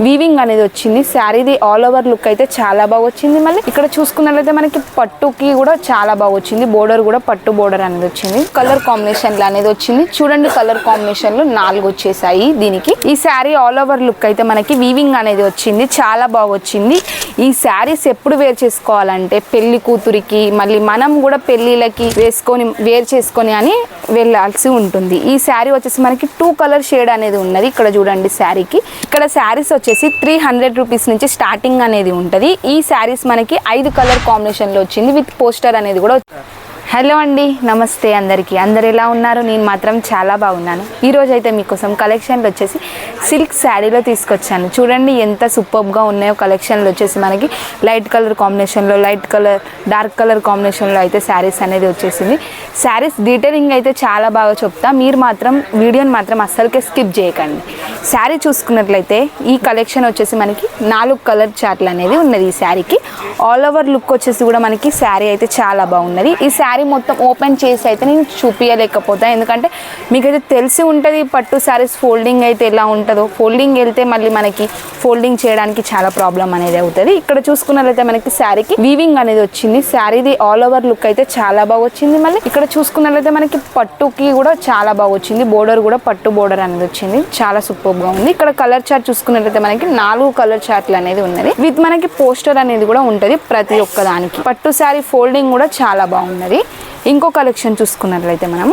Weaving అనేది వచ్చింది. శారీది all over look అయితే చాలా బాగా వచ్చింది. మళ్ళీ ఇక్కడ చూసుకున్నట్లయితే మనకి పట్టుకి కూడా చాలా బాగా వచ్చింది. బోర్డర్ కూడా పట్టు బోర్డర్ అనేది వచ్చింది. కలర్ కాంబినేషన్ అనేది వచ్చింది. చూడండి కలర్ కాంబినేషన్ లో 4 వచ్చేసాయి దీనికి. ఈ శారీ ఆల్ ఓవర్ లుక్ అయితే మనకి వీవింగ్ అనేది వచ్చింది. చాలా బాగా వచ్చింది. ఈ శారీస్ ఎప్పుడు వేర్ చేసుకోవాలంటే పెళ్లి కూతురికి, మళ్ళీ మనం కూడా పెళ్లిళ్ళకి వేర్ చేసుకొని అని వెళ్ళాల్సి ఉంటుంది. ఈ శారీ వచ్చేసి మనకి 2 కలర్ షేడ్ అనేది ఉన్నది. ఇక్కడ చూడండి శారీకి. ఇక్కడ శారీస్ వచ్చేసి 300 రూపీస్ నుంచి స్టార్టింగ్ అనేది ఉంటుంది. ఈ శారీస్ మనకి 5 కలర్ కాంబినేషన్ లో వచ్చింది. విత్ పోస్టర్ అనేది కూడా. హలో అండి, నమస్తే అందరికీ. అందరు ఎలా ఉన్నారు? నేను మాత్రం చాలా బాగున్నాను. ఈరోజు అయితే మీకోసం కలెక్షన్లు వచ్చేసి సిల్క్ శారీలో తీసుకొచ్చాను. చూడండి ఎంత సూపర్గా ఉన్నాయో కలెక్షన్లు వచ్చేసి మనకి లైట్ కలర్ కాంబినేషన్లో, లైట్ కలర్ డార్క్ కలర్ కాంబినేషన్లో అయితే శారీస్ అనేది వచ్చేసింది. శారీస్ డీటెయిలింగ్ అయితే చాలా బాగా చెప్తా. మీరు మాత్రం వీడియోని మాత్రం అస్సలకే స్కిప్ చేయకండి. శారీ చూసుకున్నట్లయితే ఈ కలెక్షన్ వచ్చేసి మనకి 4 కలర్ చార్ట్లు అనేది ఉన్నది. ఈ శారీకి ఆల్ ఓవర్ లుక్ వచ్చేసి కూడా మనకి శారీ అయితే చాలా బాగున్నది. ఈ శారీ మొత్తం ఓపెన్ చేసి అయితే నేను చూపించలేకపోతా, ఎందుకంటే మీకైతే తెలిసి ఉంటుంది పట్టు శారీస్ ఫోల్డింగ్ అయితే ఎలా ఉంటుందో. ఫోల్డింగ్ వెళ్తే మళ్ళీ మనకి ఫోల్డింగ్ చేయడానికి చాలా ప్రాబ్లం అనేది అవుతుంది. ఇక్కడ చూసుకున్నట్లయితే మనకి శారీకి వీవింగ్ అనేది వచ్చింది. శారీది ఆల్ ఓవర్ లుక్ అయితే చాలా బాగా వచ్చింది. మళ్ళీ ఇక్కడ చూసుకున్నట్లయితే మనకి పట్టుకి కూడా చాలా బాగా వచ్చింది. బోర్డర్ కూడా పట్టు బోర్డర్ అనేది వచ్చింది. చాలా సూపర్ గా ఉంది. ఇక్కడ కలర్ చార్ట్ చూసుకున్నట్లయితే మనకి 4 కలర్ చార్ట్లు అనేది ఉన్నది. విత్ మనకి పోస్టర్ అనేది కూడా ఉంటది ప్రతి ఒక్క దానికి. పట్టు శారీ ఫోల్డింగ్ కూడా చాలా బాగున్నది. ఇంకో కలెక్షన్ చూసుకున్నట్లయితే మనం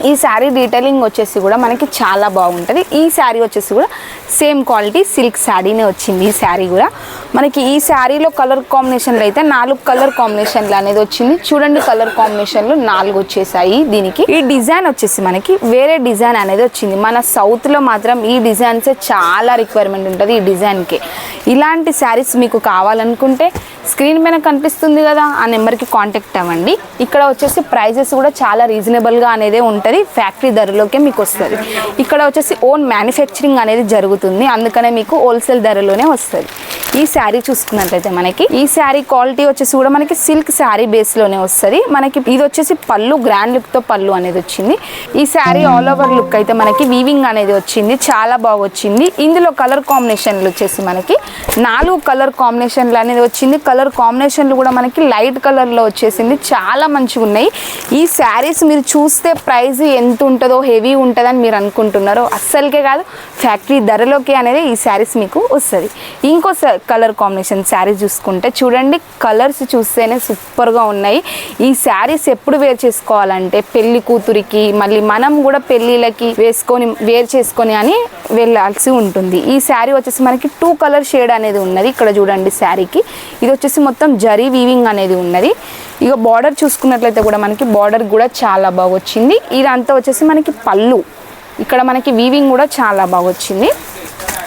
ఈ శారీ డీటెయిలింగ్ వచ్చేసి కూడా మనకి చాలా బాగుంటుంది. ఈ శారీ వచ్చేసి కూడా సేమ్ క్వాలిటీ సిల్క్ శారీనే వచ్చింది. ఈ శారీ కూడా మనకి ఈ శారీలో కలర్ కాంబినేషన్లో అయితే 4 కలర్ కాంబినేషన్లు అనేది వచ్చింది. చూడండి కలర్ కాంబినేషన్లో 4 వచ్చేసాయి దీనికి. ఈ డిజైన్ వచ్చేసి మనకి వేరే డిజైన్ అనేది వచ్చింది. మన సౌత్లో మాత్రం ఈ డిజైన్సే చాలా రిక్వైర్మెంట్ ఉంటుంది. ఈ డిజైన్కి ఇలాంటి శారీస్ మీకు కావాలనుకుంటే స్క్రీన్ పైన కనిపిస్తుంది కదా, ఆ నెంబర్కి కాంటాక్ట్ అవ్వండి. ఇక్కడ వచ్చేసి ప్రైజెస్ కూడా చాలా రీజనబుల్గా అనేది ఉంటుంది. ఫ్యాక్టరీ ధరలోకే మీకు వస్తుంది. ఇక్కడ వచ్చేసి ఓన్ మ్యానుఫ్యాక్చరింగ్ అనేది జరుగుతుంది, అందుకనే మీకు హోల్సేల్ ధరలోనే వస్తుంది. ఈ శారీ చూసుకున్నట్లయితే మనకి ఈ శారీ క్వాలిటీ వచ్చేసి కూడా మనకి సిల్క్ శారీ బేస్లోనే వస్తుంది. మనకి ఇది వచ్చేసి పళ్ళు గ్రాండ్ లుక్తో పళ్ళు అనేది వచ్చింది. ఈ శారీ ఆల్ ఓవర్ లుక్ అయితే మనకి వీవింగ్ అనేది వచ్చింది. చాలా బాగా వచ్చింది. ఇందులో కలర్ కాంబినేషన్లు వచ్చేసి మనకి 4 కలర్ కాంబినేషన్లు అనేది వచ్చింది. కలర్ కాంబినేషన్లు కూడా మనకి లైట్ కలర్లో వచ్చేసింది. చాలా మంచిగా ఉన్నాయి. ఈ శారీస్ మీరు చూస్తే ప్రైస్ ఎంత ఉంటుందో, హెవీ ఉంటుందని మీరు అనుకుంటున్నారో అస్సలకే కాదు. ఫ్యాక్టరీ ధరలోకి అనేది ఈ శారీస్ మీకు వస్తుంది. ఇంకో కలర్ కాంబినేషన్ శారీ చూసుకుంటే చూడండి, కలర్స్ చూస్తేనే సూపర్గా ఉన్నాయి. ఈ శారీస్ ఎప్పుడు వేర్ చేసుకోవాలంటే పెళ్లి కూతురికి, మళ్ళీ మనం కూడా పెళ్ళిళ్ళకి వేర్ చేసుకొని అని వెళ్ళాల్సి ఉంటుంది. ఈ శారీ వచ్చేసి మనకి 2 కలర్ షేడ్ అనేది ఉన్నది. ఇక్కడ చూడండి శారీకి ఇది వచ్చేసి మొత్తం జరీ వీవింగ్ అనేది ఉన్నది. ఇక బార్డర్ చూసుకున్నట్లయితే కూడా మనకి బార్డర్ కూడా చాలా బాగా వచ్చింది. ఇదంతా వచ్చేసి మనకి పళ్ళు. ఇక్కడ మనకి వీవింగ్ కూడా చాలా బాగా వచ్చింది.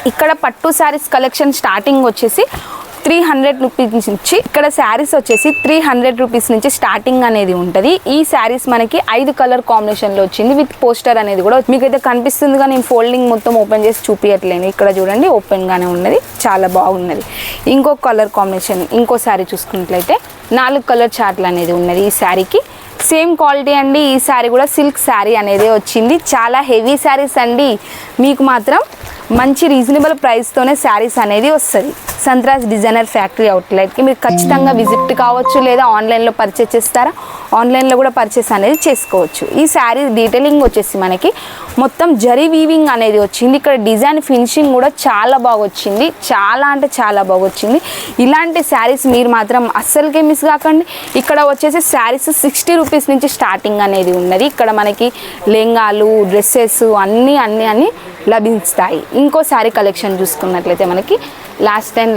ఇక్కడ పట్టు శారీస్ కలెక్షన్ స్టార్టింగ్ వచ్చేసి 300 రూపీస్ నుంచి, ఇక్కడ శారీస్ వచ్చేసి 300 రూపీస్ నుంచి స్టార్టింగ్ అనేది ఉంటుంది. ఈ శారీస్ మనకి 5 కలర్ కాంబినేషన్లో వచ్చింది. విత్ పోస్టర్ అనేది కూడా మీకైతే కనిపిస్తుందిగా. నేను ఫోల్డింగ్ మొత్తం ఓపెన్ చేసి చూపించట్లేను. ఇక్కడ చూడండి ఓపెన్గానే ఉన్నది. చాలా బాగున్నది. ఇంకో కలర్ కాంబినేషన్ ఇంకో శారీ చూసుకున్నట్లయితే 4 కలర్ చార్ట్లు అనేది ఉన్నది. ఈ శారీకి సేమ్ క్వాలిటీ అండి. ఈ శారీ కూడా సిల్క్ శారీ అనేది వచ్చింది. చాలా హెవీ శారీస్ అండి. మీకు మాత్రం మంచి రీజనబుల్ ప్రైస్తోనే శారీస్ అనేది వస్తుంది. సంత్రాస్ డిజైనర్ ఫ్యాక్టరీ అవుట్లెట్కి మీరు ఖచ్చితంగా విజిట్ కావచ్చు, లేదా ఆన్లైన్లో పర్చేస్ చేస్తారా, ఆన్లైన్లో కూడా పర్చేస్ అనేది చేసుకోవచ్చు. ఈ శారీ డీటెయిలింగ్ వచ్చేసి మనకి మొత్తం జరీ వీవింగ్ అనేది వచ్చింది. ఇక్కడ డిజైన్ ఫినిషింగ్ కూడా చాలా బాగా వచ్చింది. చాలా అంటే చాలా బాగా వచ్చింది. ఇలాంటి శారీస్ మీరు మాత్రం అస్సలకే మిస్ కాకండి. ఇక్కడ వచ్చేసి శారీస్ 60 రూపీస్ నుంచి స్టార్టింగ్ అనేది ఉన్నది. ఇక్కడ మనకి లెంగాలు, డ్రెస్సెస్ అన్నీ లభిస్తాయి. ఇంకో శారీ కలెక్షన్ చూసుకున్నట్లయితే మనకి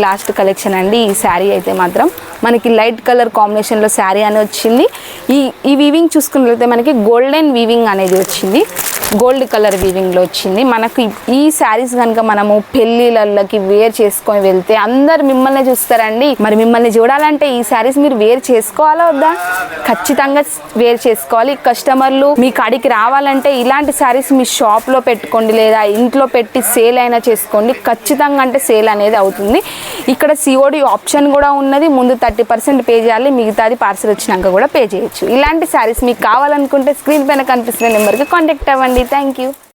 లాస్ట్ కలెక్షన్ అండి. ఈ శారీ అయితే మాత్రం మనకి లైట్ కలర్ కాంబినేషన్లో శారీ అని వచ్చింది. ఈ వీవింగ్ చూసుకున్నట్లయితే మనకి గోల్డెన్ వీవింగ్ అనేది వచ్చింది. గోల్డ్ కలర్ వీవింగ్లో వచ్చింది. మనకు ఈ శారీస్ కనుక మనము పెళ్ళిళ్ళకి వేర్ చేసుకొని వెళ్తే అందరు మిమ్మల్ని చూస్తారండి. మరి మిమ్మల్ని చూడాలంటే ఈ శారీస్ మీరు వేర్ చేసుకోవాలా వద్దా? ఖచ్చితంగా వేర్ చేసుకోవాలి. కస్టమర్లు మీ కాడికి రావాలంటే ఇలాంటి శారీస్ మీ షాప్లో పెట్టుకోండి, లేదా ఇంట్లో పెట్టి సేల్ అయినా చేసుకోండి. ఖచ్చితంగా అంటే సేల్ అనేది అవుతుంది. ఇక్కడ COD ఆప్షన్ కూడా ఉన్నది. ముందు 30% పే చేయాలి, మిగతాది పార్సల్ వచ్చినాక కూడా పే చేయొచ్చు. ఇలాంటి శారీస్ మీకు కావాలనుకుంటే స్క్రీన్ పైన కనిపిస్తున్న నెంబర్కి కాంటాక్ట్ అవ్వండి. Thank you.